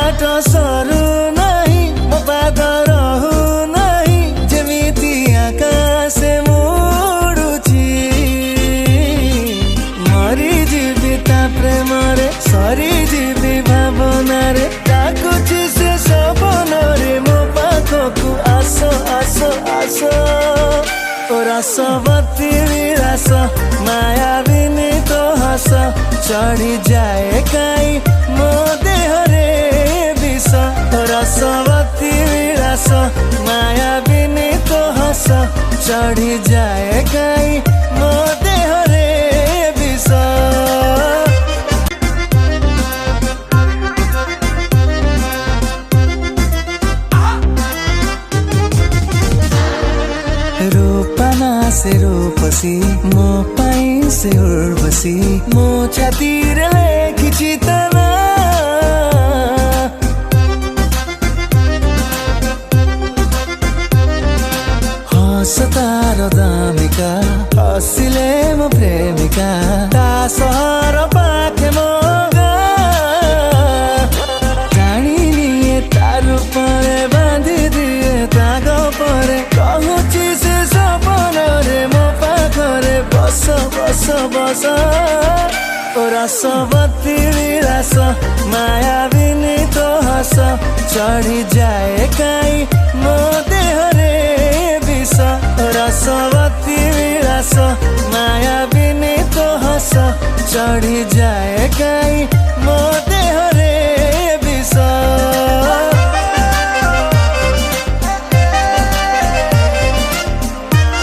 बाट सरू नहीं मो पाद रहु नहीं जेमिति आकाशे मुडुची मरी जीवी ता प्रेम रे सरी जीवी भावना रे डाकुची से सपन रे मो पाखकु आस आस आस ओ रसवती विलास माया विनीत हस चढ़ी जाए काई मो देह रे विष रसवती विलास माया विनीत हस चढ़ी जाए काई मो देह रे विष रूपना से रूपसी मो पाई से उर्वशी मो छातीर लेखी चितना हस तार दामिका हसिले मो प्रेमिका ता सहर पाखे मो जानिनिए तार परे बांधी दिए ताग परे कहूची से सपन रे मो पाखरे बस बस बस ओ रसवती विलास माया विनीत हस चढ़ी जाए काई मो देह रे विष रसवती विलास माया विनीत हस चढ़ी जाए काई मो